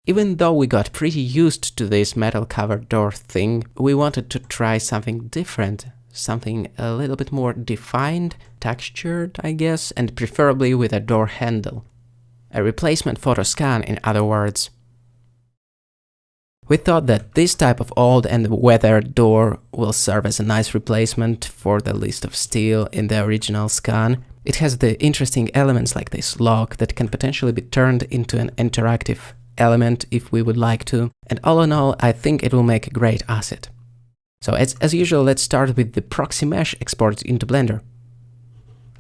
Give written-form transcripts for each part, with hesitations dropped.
Even though we got pretty used to this metal covered door thing, we wanted to try something different, something a little bit more defined, textured, I guess, and preferably with a door handle. A replacement photo scan, in other words. We thought that this type of old and weathered door will serve as a nice replacement for the list of steel in the original scan. It has the interesting elements like this lock that can potentially be turned into an interactive element if we would like to, and all in all, I think it will make a great asset. So as usual, let's start with the proxy mesh export into Blender.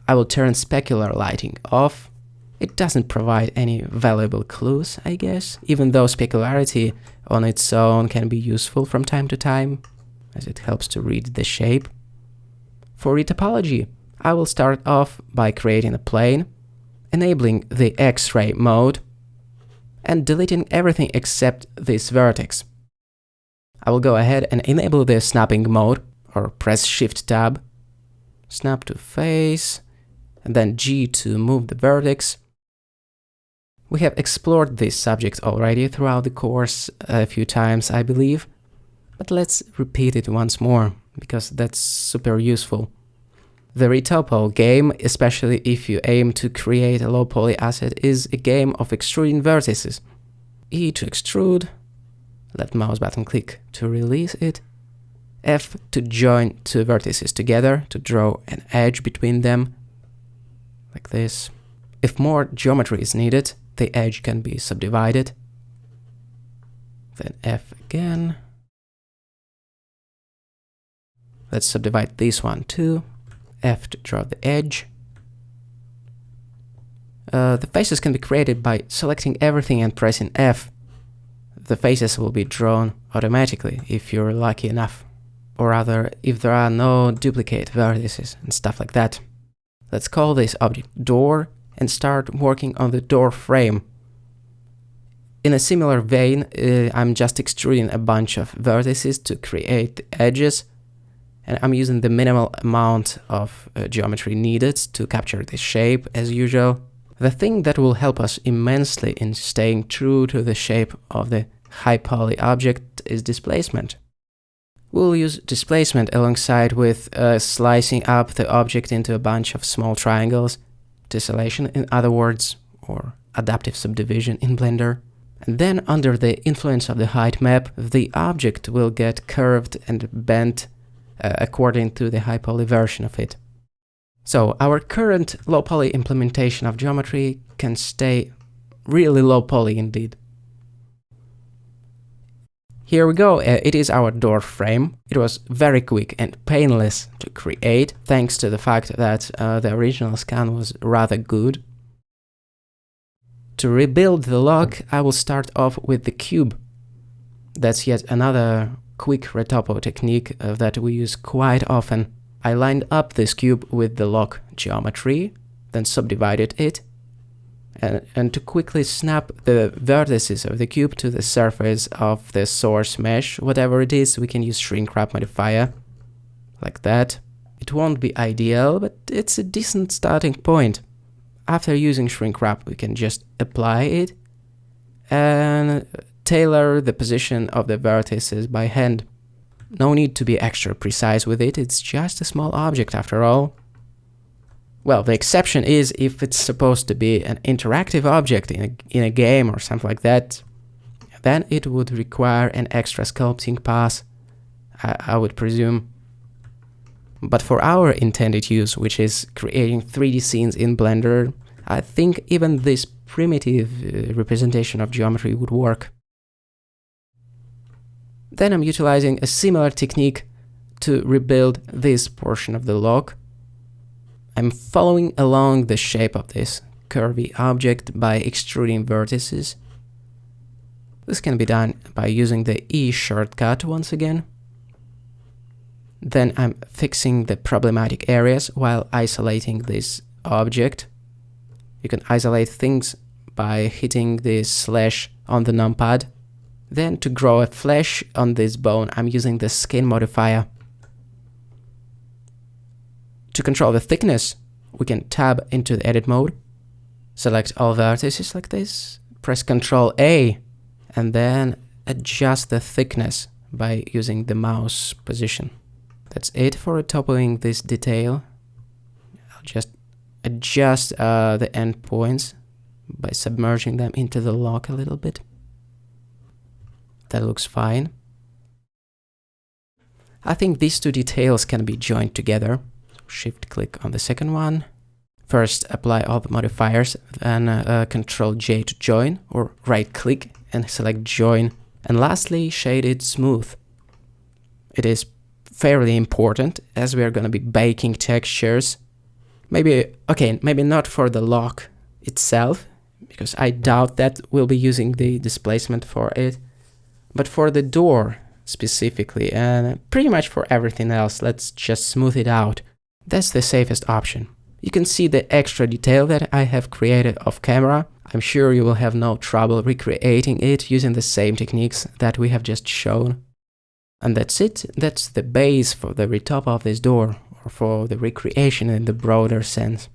I will turn specular lighting off. It doesn't provide any valuable clues, I guess, even though specularity on its own can be useful from time to time, as it helps to read the shape. For retopology, I will start off by creating a plane, enabling the X-ray mode, and deleting everything except this vertex. I will go ahead and enable the snapping mode, or press Shift-Tab, snap to face, and then G to move the vertex. We have explored this subject already throughout the course a few times, I believe, but let's repeat it once more, because that's super useful. The retopo game, especially if you aim to create a low poly asset, is a game of extruding vertices. E to extrude, left mouse button click to release it, F to join two vertices together to draw an edge between them, like this. If more geometry is needed, the edge can be subdivided. Then F again. Let's subdivide this one too. F to draw the edge. The faces can be created by selecting everything and pressing F. The faces will be drawn automatically if you're lucky enough. Or rather, if there are no duplicate vertices and stuff like that. Let's call this object door and start working on the door frame. In a similar vein, I'm just extruding a bunch of vertices to create the edges, and I'm using the minimal amount of geometry needed to capture the shape as usual. The thing that will help us immensely in staying true to the shape of the high poly object is displacement. We'll use displacement alongside with slicing up the object into a bunch of small triangles, tessellation in other words, or adaptive subdivision in Blender. And then under the influence of the height map, the object will get curved and bent according to the high poly version of it. So our current low poly implementation of geometry can stay really low poly indeed. Here we go, it is our door frame. It was very quick and painless to create, thanks to the fact that the original scan was rather good. To rebuild the lock, I will start off with the cube. That's yet another quick retopo technique that we use quite often. I lined up this cube with the lock geometry, then subdivided it, and to quickly snap the vertices of the cube to the surface of the source mesh, whatever it is, we can use shrink wrap modifier, like that. It won't be ideal, but it's a decent starting point. After using shrink wrap, we can just apply it and tailor the position of the vertices by hand. No need to be extra precise with it, it's just a small object after all. Well, the exception is if it's supposed to be an interactive object in a game or something like that, then it would require an extra sculpting pass, I would presume. But for our intended use, which is creating 3D scenes in Blender, I think even this primitive representation of geometry would work. Then I'm utilizing a similar technique to rebuild this portion of the lock. I'm following along the shape of this curvy object by extruding vertices. This can be done by using the E shortcut once again. Then I'm fixing the problematic areas while isolating this object. You can isolate things by hitting the slash on the numpad. Then to grow a flesh on this bone, I'm using the skin modifier. To control the thickness, we can tab into the edit mode, select all vertices like this, press Ctrl A, and then adjust the thickness by using the mouse position. That's it for toppling this detail. I'll just adjust the endpoints by submerging them into the lock a little bit. That looks fine. I think these two details can be joined together. Shift click on the second one. First, apply all the modifiers, then Ctrl J to join, or right click and select join. And lastly, shade it smooth. It is fairly important as we are going to be baking textures. Maybe not for the lock itself, because I doubt that we'll be using the displacement for it, but for the door specifically, and pretty much for everything else, let's just smooth it out. That's the safest option. You can see the extra detail that I have created off camera. I'm sure you will have no trouble recreating it using the same techniques that we have just shown. And that's it. That's the base for the retop of this door, or for the recreation in the broader sense.